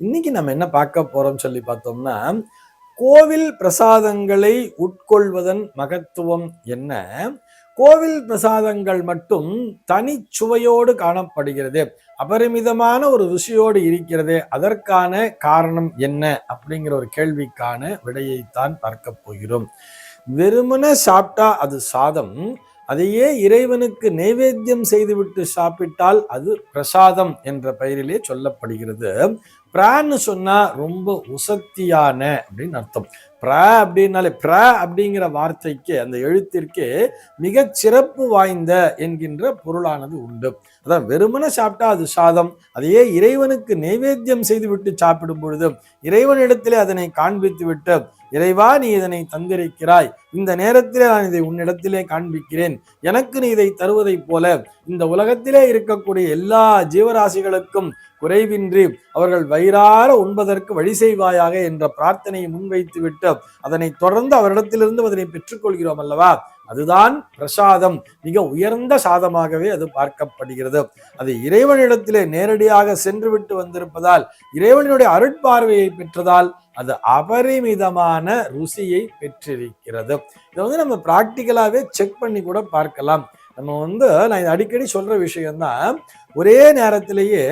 இன்னைக்கு நம்ம என்ன பார்க்க போறோம் சொல்லி பார்த்தோம்னா, கோவில் பிரசாதங்களை உட்கொள்வதன் மகத்துவம் என்ன? கோவில் பிரசாதங்கள் மட்டும் தனிச்சுவையோடு காணப்படுகிறது, அபரிமிதமான ஒரு ருசியோடு இருக்கிறது, அதற்கான காரணம் என்ன அப்படிங்கிற ஒரு கேள்விக்கான விடையைத்தான் பார்க்க போகிறோம். வெறுமன சாப்பிட்டா அது சாதம், அதையே இறைவனுக்கு நைவேத்தியம் செய்துவிட்டு சாப்பிட்டால் அது பிரசாதம் என்ற பெயரிலே சொல்லப்படுகிறது. பிரான்னு சொன்னா ரொம்ப உசத்தியான அப்படின்னு அர்த்தம். பிர அப்படின்னாலே பிர அப்படிங்கிற வார்த்தைக்கு, அந்த எழுத்திற்கு மிக சிறப்பு வாய்ந்த என்கின்ற பொருளானது உண்டு. அதான் வெறுமன சாப்பிட்டா அது சாதம், அதையே இறைவனுக்கு நைவேத்தியம் செய்து விட்டு சாப்பிடும் பொழுது இறைவனிடத்திலே அதனை காண்பித்து விட்டு, இறைவா நீ இதனை தந்திருக்கிறாய், இந்த நேரத்திலே நான் இதை உன்னிடத்திலே காண்பிக்கிறேன், எனக்கு நீ இதை தருவதைப் போல இந்த உலகத்திலே இருக்கக்கூடிய எல்லா ஜீவராசிகளுக்கும் குறைவின்றி அவர்கள் வயிறார உண்பதற்கு வழி செய்வாயாக என்ற பிரார்த்தனையை முன்வைத்து விட்டு அதனை தொடர்ந்து அவரிடத்திலிருந்து அதனை பெற்றுக்கொள்கிறோம் அல்லவா, அதுதான் பிரசாதம். மிக உயர்ந்த சாதமாகவே அது பார்க்கப்படுகிறது. அது இறைவனிடத்திலே நேரடியாக சென்று விட்டு வந்திருப்பதால், இறைவனுடைய அருட்பார்வையை பெற்றதால் அது அபரிமிதமான ருசியை பெற்றிருக்கிறது. இதை நம்ம பிராக்டிக்கலாவே செக் பண்ணி கூட பார்க்கலாம். நம்ம நான் அடிக்கடி சொல்ற விஷயம்தான், ஒரே நேரத்திலேயே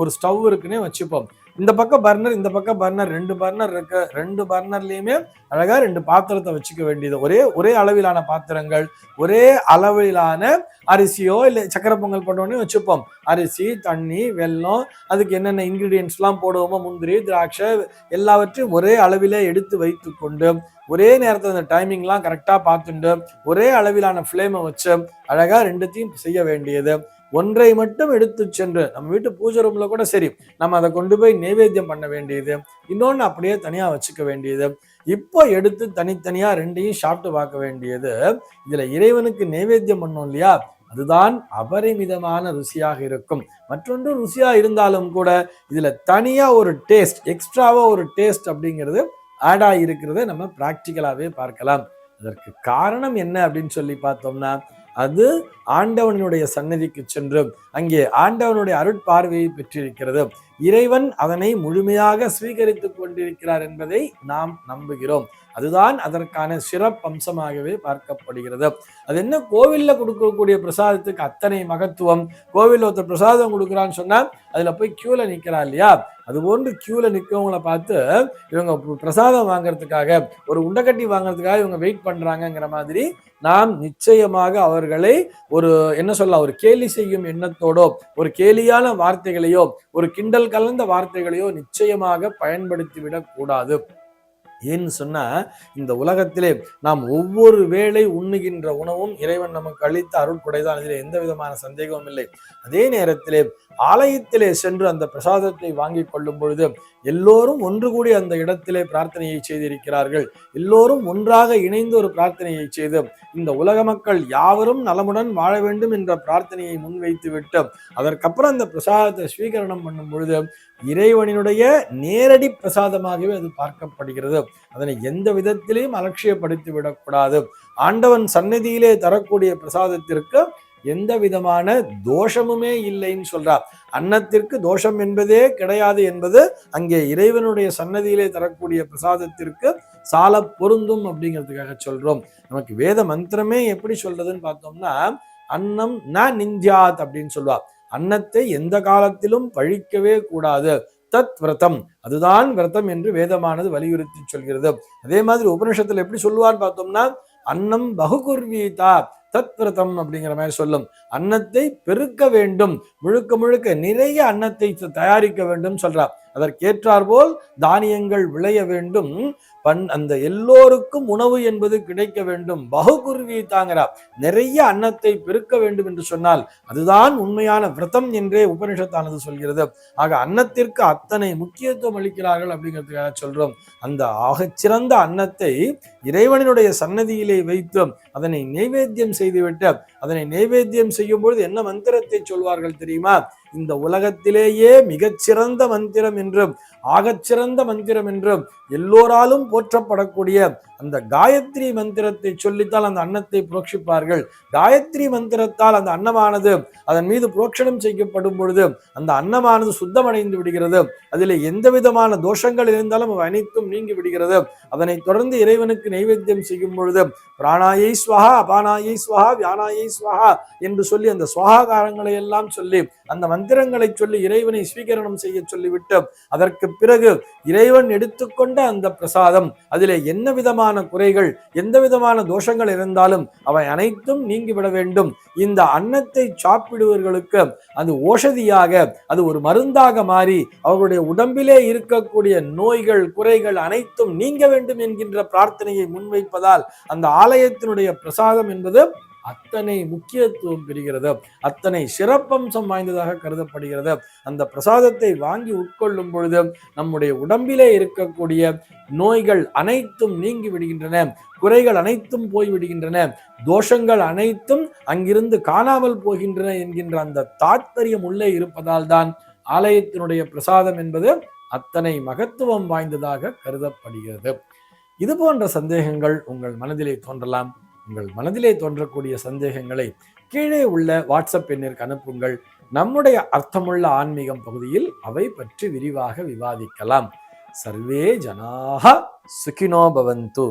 ஒரு ஸ்டவ் இருக்குன்னே வச்சுப்போம். இந்த பக்கம் பர்னர், இந்த பக்கம் பர்னர், 2 பர்னர் இருக்கு. 2 பர்னர்லயுமே அழகா 2 பாத்திரத்தை வச்சுக்க வேண்டியது. ஒரே அளவிலான பாத்திரங்கள், ஒரே அளவிலான அரிசியோ இல்லை சக்கரை பொங்கல் பண்ணோடனே வச்சுப்போம். அரிசி, தண்ணி, வெல்லம், அதுக்கு என்னென்ன இன்கிரீடியன்ஸ் எல்லாம் போடுவோமோ, முந்திரி, திராட்சை, எல்லாவற்றையும் ஒரே அளவிலே எடுத்து வைத்து கொண்டு, ஒரே நேரத்தில் அந்த டைமிங்லாம் கரெக்டா பார்த்துட்டு, ஒரே அளவிலான ஃப்ளேமை வச்சு அழகா 2த்தையும் செய்ய வேண்டியது. ஒன்றை மட்டும் எடுத்து சென்று, நம்ம வீட்டு பூஜை ரூம்ல கூட சரி, நம்ம அதை கொண்டு போய் நைவேத்தியம் பண்ண வேண்டியது, இன்னொன்னு அப்படியே தனியா வச்சுக்க வேண்டியது. இப்போ எடுத்து தனித்தனியா 2ஐயும் சாப்பிட்டு பார்க்க வேண்டியது. இதுல இறைவனுக்கு நைவேத்தியம் பண்ணோம் இல்லையா, அதுதான் அபரிமிதமான ருசியாக இருக்கும். மற்றொன்று ருசியா இருந்தாலும் கூட இதுல தனியா ஒரு டேஸ்ட், எக்ஸ்ட்ராவா ஒரு டேஸ்ட் அப்படிங்கிறது ஆட் ஆகியிருக்கிறத நம்ம பிராக்டிக்கலாவே பார்க்கலாம். அதற்கு காரணம் என்ன அப்படின்னு சொல்லி பார்த்தோம்னா, அது ஆண்டவனுடைய சன்னதிக்கு சென்று அங்கே ஆண்டவனுடைய அருட்பார்வையை பெற்றிருக்கிறது. இறைவன் அதனை முழுமையாக ஸ்வீகரித்துக் கொண்டிருக்கிறார் என்பதை நாம் நம்புகிறோம். அதுதான் அதற்கான சிறப்பம்சமாகவே பார்க்கப்படுகிறது. அது என்ன, கோவில்ல கொடுக்கக்கூடிய பிரசாதத்துக்கு அத்தனை மகத்துவம். கோவில்ல ஒருத்தர் பிரசாதம் கொடுக்குறான்னு சொன்னா அதுல போய் கியூல நிக்கிறா இல்லையா, அது போன்று கியூல நிற்கவங்களை பார்த்து இவங்க பிரசாதம் வாங்கறதுக்காக, ஒரு உண்டக்கட்டி வாங்கறதுக்காக இவங்க வெயிட் பண்றாங்கிற மாதிரி நாம் நிச்சயமாக அவர்களை ஒரு ஒரு கேலி செய்யும் எண்ணத்தோடோ, ஒரு கேலியான வார்த்தைகளையோ, ஒரு கிண்டல் கலந்த வார்த்தைகளையோ நிச்சயமாக பயன்படுத்தி விடக் கூடாது. ஏன்னு சொன்னா, இந்த உலகத்திலே நாம் ஒவ்வொரு வேளை உண்ணுகின்ற உணவும் இறைவன் நமக்கு அளித்த அருட்கொடைதான், இதில் எந்த விதமான சந்தேகமும் இல்லை. அதே நேரத்திலே ஆலயத்திலே சென்று அந்த பிரசாதத்தை வாங்கி கொள்ளும் பொழுது எல்லோரும் ஒன்று கூடி அந்த இடத்திலே பிரார்த்தனையை செய்திருக்கிறார்கள். எல்லோரும் ஒன்றாக இணைந்து ஒரு பிரார்த்தனையை செய்து இந்த உலக மக்கள் யாவரும் நலமுடன் வாழ வேண்டும் என்ற பிரார்த்தனையை முன்வைத்து விட்டு அதற்கப்புறம் அந்த பிரசாதத்தை ஸ்வீகரணம் பண்ணும் பொழுது இறைவனினுடைய நேரடி பிரசாதமாகவே அது பார்க்கப்படுகிறது. அதனை எந்த விதத்திலையும் அலட்சியப்படுத்தி விடக்கூடாது. ஆண்டவன் சந்நிதியிலே தரக்கூடிய பிரசாதத்திற்கு எந்த விதமான தோஷமுமே இல்லைன்னு சொல்றார். அன்னத்திற்கு தோஷம் என்பதே கிடையாது என்பது அங்கே இறைவனுடைய சன்னதியிலே தரக்கூடிய பிரசாதத்திற்கு சால பொருந்தும் அப்படிங்கிறதுக்காக சொல்றோம். நமக்கு வேத மந்திரமே எப்படி சொல்றதுன்னு பார்த்தோம்னா, அன்னம் ந நிந்தியாத் அப்படின்னு சொல்லுவார். அன்னத்தை எந்த காலத்திலும் பழிக்கவே கூடாது. தத் விரதம், அதுதான் விரதம் என்று வேதமானது வலியுறுத்தி சொல்கிறது. அதே மாதிரி உபனிஷத்துல எப்படி சொல்லுவான்னு பார்த்தோம்னா, அன்னம் பகுகுர்வீதா தத் விரதம் அப்படிங்கிற மாதிரி சொல்லும். அன்னத்தை பெருக்க வேண்டும், முழுக்க முழுக்க நிறைய அன்னத்தை தயாரிக்க வேண்டும் சொல்றார். அதற்கேற்றாற்போல் தானியங்கள் விளைய வேண்டும், அந்த எல்லோருக்கும் உணவு என்பது கிடைக்க வேண்டும். பகுகுருவி தாங்கிறார், நிறைய அன்னத்தை பெருக்க வேண்டும் என்று சொன்னால் அதுதான் உண்மையான விரதம் என்றே உபனிஷத்தானது சொல்கிறது. ஆக அன்னத்திற்கு அத்தனை முக்கியத்துவம் அளிக்கிறார்கள் அப்படிங்கிறதுக்காக சொல்றோம். அந்த ஆகச்சிறந்த அன்னத்தை இறைவனுடைய சன்னதியிலே வைத்து அதனை நைவேத்தியம் செய்துவிட்டு, அதனை நைவேத்தியம் செய்யும் பொழுது என்ன மந்திரத்தை சொல்வார்கள் தெரியுமா? இந்த உலகத்திலேயே மிகச்சிறந்த மந்திரம் என்றும் ஆகச்சிறந்த மந்திரம் என்றும் எல்லோராலும் போற்றப்படக்கூடிய அந்த காயத்ரி மந்திரத்தை சொல்லித்தால் அந்த அன்னத்தை புரோக்ஷிப்பார்கள். காயத்ரி மந்திரத்தால் அந்த அன்னமானது அதன் மீது புரோக்ஷணம் செய்யப்படும் பொழுது அந்த அன்னமானது சுத்தமடைந்து விடுகிறது. அதில் எந்த விதமான தோஷங்கள் இருந்தாலும் அவை அனைத்தும் நீங்கி விடுகிறது. அதனை தொடர்ந்து இறைவனுக்கு நைவேத்தியம் செய்யும் பொழுது பிராணாயை ஸ்வஹா, அபானாயை ஸ்வஹா, வியானாயை ஸ்வஹா என்று சொல்லி அந்த சுவாகாரங்களை எல்லாம் சொல்லி அந்த மந்திரங்களை சொல்லி இறைவனை ஸ்வீகரணம் செய்ய சொல்லிவிட்டு அதற்கு பிறகு இறைவன் எடுத்துக்கொண்ட அந்த பிரசாதம் அதிலே என்ன விதமான குறைகள் எந்த விதமான தோஷங்கள் இருந்தாலும் அவை அனைத்தும் நீங்கிவிட வேண்டும். இந்த அன்னத்தை சாப்பிடுவர்களுக்கு அது ஓஷதியாக, அது ஒரு மருந்தாக மாறி அவர்களுடைய உடம்பிலே இருக்கக்கூடிய நோய்கள் குறைகள் அனைத்தும் நீங்க வேண்டும் என்கின்ற பிரார்த்தனையை முன்வைப்பதால் அந்த ஆலயத்தினுடைய பிரசாதம் என்பது அத்தனை முக்கியத்துவம் பெறுகிறது, அத்தனை சிறப்பம்சம் வாய்ந்ததாக கருதப்படுகிறது. அந்த பிரசாதத்தை வாங்கி உட்கொள்ளும் பொழுது நம்முடைய உடம்பிலே இருக்கக்கூடிய நோய்கள் அனைத்தும் நீங்கி விடுகின்றன, குறைகள் அனைத்தும் போய்விடுகின்றன, தோஷங்கள் அனைத்தும் அங்கிருந்து காணாமல் போகின்றன என்கின்ற அந்த தாத்பரியம் உள்ளே இருப்பதால் தான் ஆலயத்தினுடைய பிரசாதம் என்பது அத்தனை மகத்துவம் வாய்ந்ததாக கருதப்படுகிறது. இது போன்ற சந்தேகங்கள் உங்கள் மனதிலே தோன்றலாம். உங்கள் மனதிலே தோன்றக்கூடிய சந்தேகங்களை கீழே உள்ள வாட்ஸ்அப் எண்ணிற்கு அனுப்புங்கள். நம்முடைய அர்த்தமுள்ள ஆன்மீகம் பகுதியில் அவை பற்றி விரிவாக விவாதிக்கலாம். சர்வே ஜனாஹ சுகினோ பவந்து.